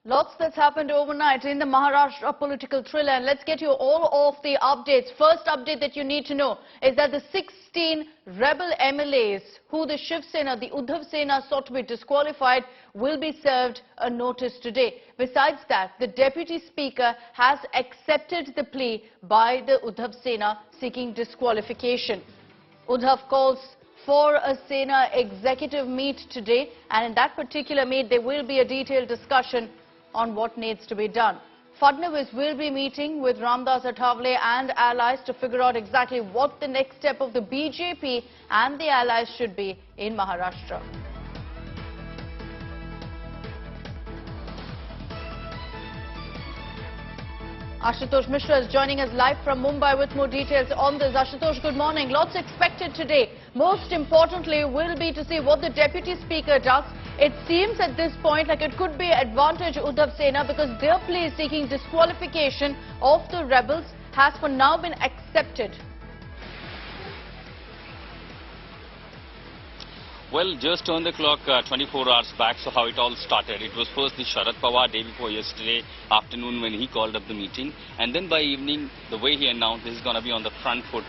Lots that's happened overnight in the Maharashtra political thriller, and let's get you all of the updates. First update that you need to know is that the 16 rebel MLAs who the Shivsena, the Uddhav Sena, sought to be disqualified will be served a notice today. Besides that, the Deputy Speaker has accepted the plea by the Uddhav Sena seeking disqualification. Uddhav calls for a Sena executive meet today, and in that particular meet there will be a detailed discussion on what needs to be done. FADNAVIS will be meeting with ATHAWALE and allies to figure out exactly what the next step of the BJP and the allies should be in Maharashtra. Ashutosh Mishra is joining us live from Mumbai with more details on this. Ashutosh, good morning. Lots expected today. Most importantly will be to see what the Deputy Speaker does. It seems at this point like it could be advantage Uddhav Sena because their plea seeking disqualification of the rebels has for now been accepted. Well, just on the clock 24 hours back, so how it all started. It was first the Sharad Pawar day before yesterday afternoon when he called up the meeting. And then by evening, the way he announced this is going to be on the front foot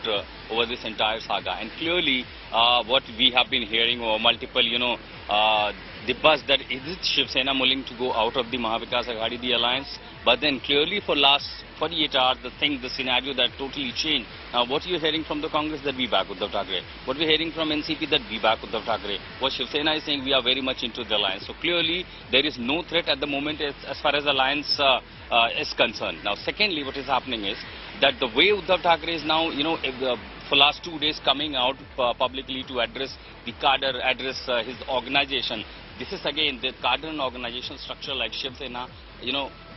over this entire saga. And clearly, what we have been hearing over multiple, the buzz that is it Shiv Sena willing to go out of the Maha Aghadi, the alliance? But then clearly for last 48 hours, the scenario that totally changed. Now, what you're hearing from the Congress that we back Uddhav Thackeray. What we're hearing from NCP that we back Uddhav Thackeray. What Shiv Sena is saying, we are very much into the alliance. So clearly, there is no threat at the moment as far as alliance is concerned. Now, secondly, what is happening is that the way Uddhav Thackeray is now, for last 2 days coming out publicly to address the cadre, address his organization. This is again the cadre and organization structure like Shiv Sena.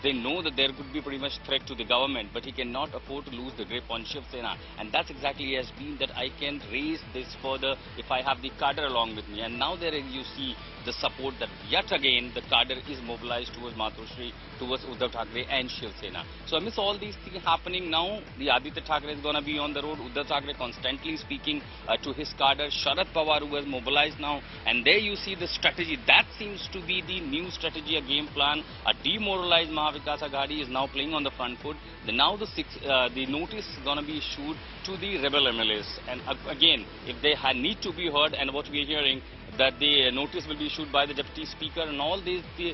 They know that there could be pretty much threat to the government, but he cannot afford to lose the grip on Shiv Sena. And that's exactly has been that I can raise this further if I have the cadre along with me. And now there you see the support that yet again the cadre is mobilized towards Matushri, towards Uddhav Thackeray and Shiv Sena. So amidst all these things happening now, the Aditya Thackeray is going to be on the road. Uddhav Thackeray constantly speaking to his cadre. Sharad Pawar who has mobilized now. And there you see the strategy. That seems to be the new strategy, a game plan. A demoralized Maha Aghadi is now playing on the front foot. Now the notice is going to be issued to the rebel MLAs. And again, if they need to be heard, and what we are hearing, that the notice will be issued by the Deputy Speaker, and all these the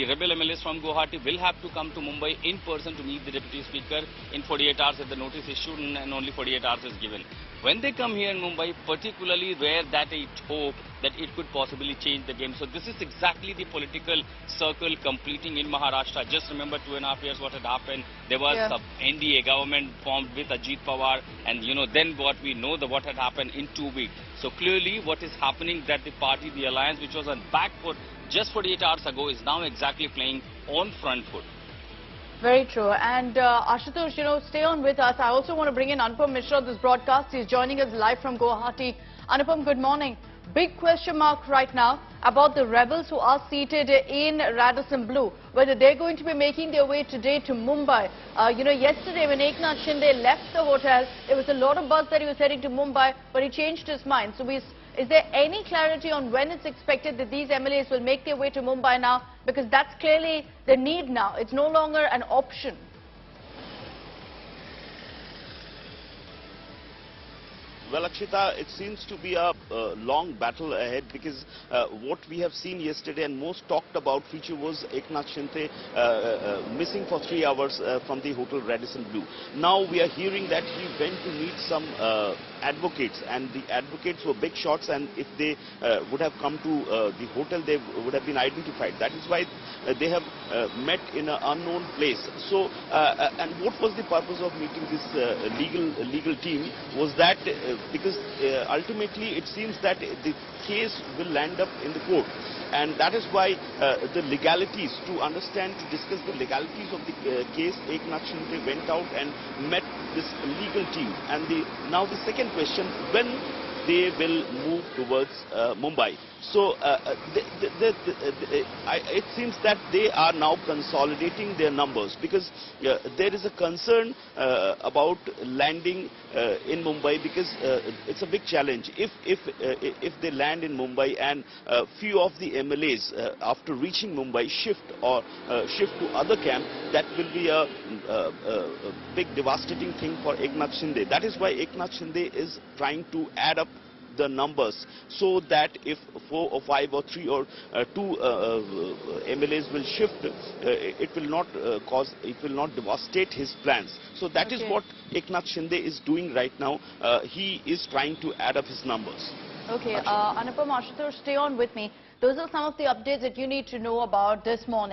rebel MLAs from Guwahati will have to come to Mumbai in person to meet the Deputy Speaker in 48 hours if the notice is issued and only 48 hours is given. When they come here in Mumbai, particularly where that it hope that it could possibly change the game. So this is exactly the political circle completing in Maharashtra. Just remember 2.5 years what had happened. There was a NDA government formed with Ajit Pawar, and then what we know what had happened in 2 weeks. So clearly what is happening that the party, the alliance which was on back foot just 48 hours ago is now exactly playing on front foot. Very true. And Ashutosh, stay on with us. I also want to bring in Anupam Mishra on this broadcast. He's joining us live from Guwahati. Anupam, good morning. Big question mark right now about the rebels who are seated in Radisson Blu, whether they're going to be making their way today to Mumbai. Yesterday when Eknath Shinde left the hotel, there was a lot of buzz that he was heading to Mumbai, but he changed his mind. So is there any clarity on when it's expected that these MLAs will make their way to Mumbai now? Because that's clearly the need now. It's no longer an option. Well, Akshita, it seems to be a long battle ahead because what we have seen yesterday and most talked about feature was Eknath Shinde missing for 3 hours from the hotel Radisson Blu. Now we are hearing that he went to meet some advocates, and the advocates were big shots, and if they would have come to the hotel, they would have been identified. That is why they have met in an unknown place. So, and what was the purpose of meeting this legal team was that because ultimately it seems that the case will land up in the court, and that is why the legalities, to understand, to discuss the legalities of the case, Eknath Shinde went out and met this legal team. And now the second question, when they will move towards Mumbai. So it seems that they are now consolidating their numbers, because there is a concern about landing in Mumbai, because it's a big challenge. If they land in Mumbai and few of the MLAs after reaching Mumbai shift to other camp, that will be a big devastating thing for Eknath Shinde. That is why Eknath Shinde is trying to add up the numbers, so that if 4 or 5 or 3 or 2 MLAs will shift, it will not devastate his plans. So that is what Eknath Shinde is doing right now. He is trying to add up his numbers. Okay, Anupam, Ashutosh, stay on with me. Those are some of the updates that you need to know about this morning.